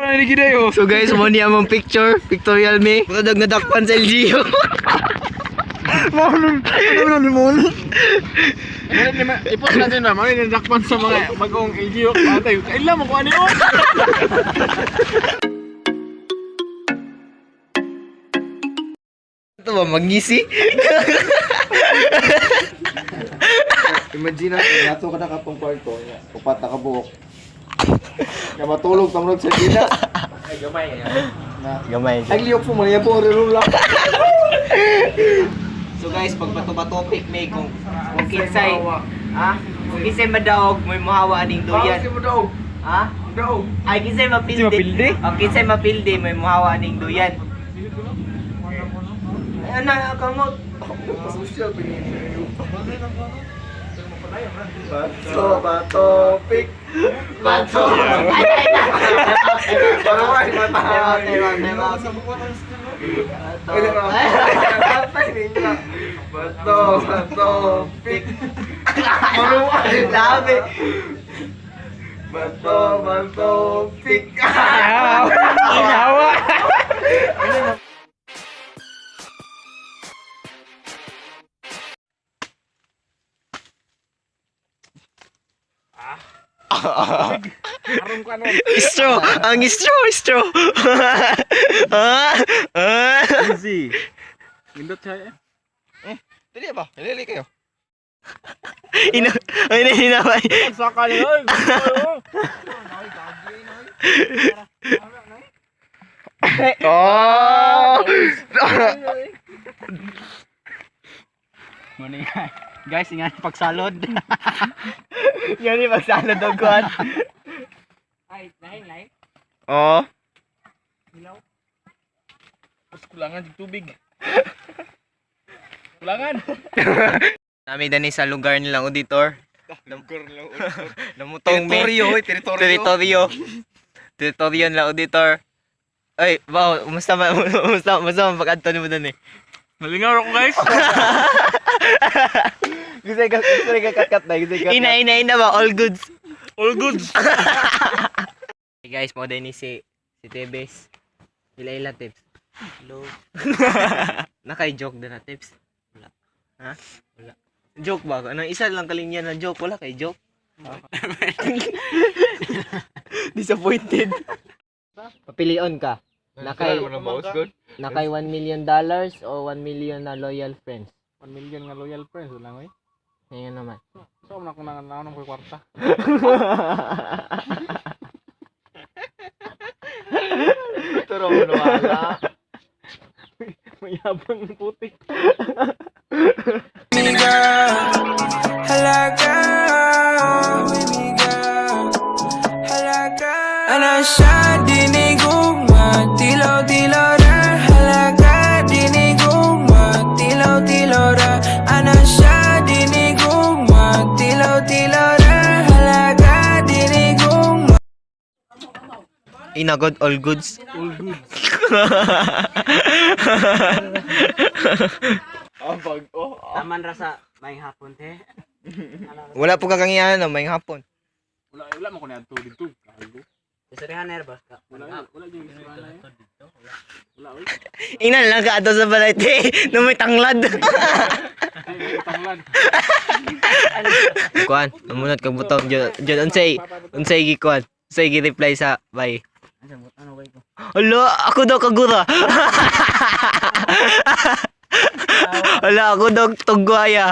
na ni Gidayo. So guys, mo niya mong picture, pictorial me. Kudag nga dakpan sa LGU. Ano ipos natin na, mga nandakpan sa mga bagong LGU. Patay, kailan mo kung ano yun? Ito ba, magngisi? Imagine natin, nato ka na kapang kwarto, upat na kabuok. Na matulog tamrog sa gina. Ay, gamay. Gamay. Ay, liyok po man, yan po rirula. So guys, pag bato-topic may kung kinsay, kung kinsay madaog, may mahawa aning duyan. Kasi mo daog. Ha? Daog. Ay, kinsay mapildi. Kinsay mapildi, may mahawa aning duyan. Ay, ana, kamot. Social pinili. Bato, pick. Bato. Parang mata. Bato, pick. Labi. Bato, pick. Inawa. Arong ka nun. Straw! Ang straw! Easy. Pindot siya Dali ba? Dali kayo. Hinaway. Saka niya. Oh! Morning guys, ingat pagsalod. Yan yung magsalad ang kuhan. Ay, lain. Oo. Hilaw. Tapos kulangan ng tubig. Kulangan. Nami dani sa lugar nilang auditor. Lugar lang. Namutong teritoryo nilang auditor. Ay, wow, musta pag-adto ni mo dani. Malingaw ako guys. Gusto ka kat na. Ina ba? All goods. All goods. Hey guys, mo din ni si Tebes. Ila tips. Hello. Nakay-joke na tips. Wala. Ha? Wala. Joke ba? Anong isa lang kalinya na joke? Wala kay joke. Disappointed. Papilion ka. Nakay 1 million dollars o 1 million na loyal friends. 1 million nga loyal friends lang oy. Ngayon naman. So na ko nang ko kwarta. Turo mo wala. Mayabang ng putik. Ana siya dinigong tilaw-tilaw ra. Halaga dinigong tilaw-tilaw ra. Ana siya dinigong tilaw-tilaw ra. Halaga dinigong. Inagod all goods. All goods. Taman rasa may hapon te. Wala po kakangihan no, may hapon. Wala mo ko na to dito. Isurihan nervous ka. Wala din isura na. Wala oy. Ina lang ka ato sa balete. No may tanglad. Ay, tanglan. Kuan, namunot kag butong jud unsay gikuan. Unsay gi-reply sa bye. Ano way ko? Hala, ako daw kagura. Hala, ako daw tugwaya.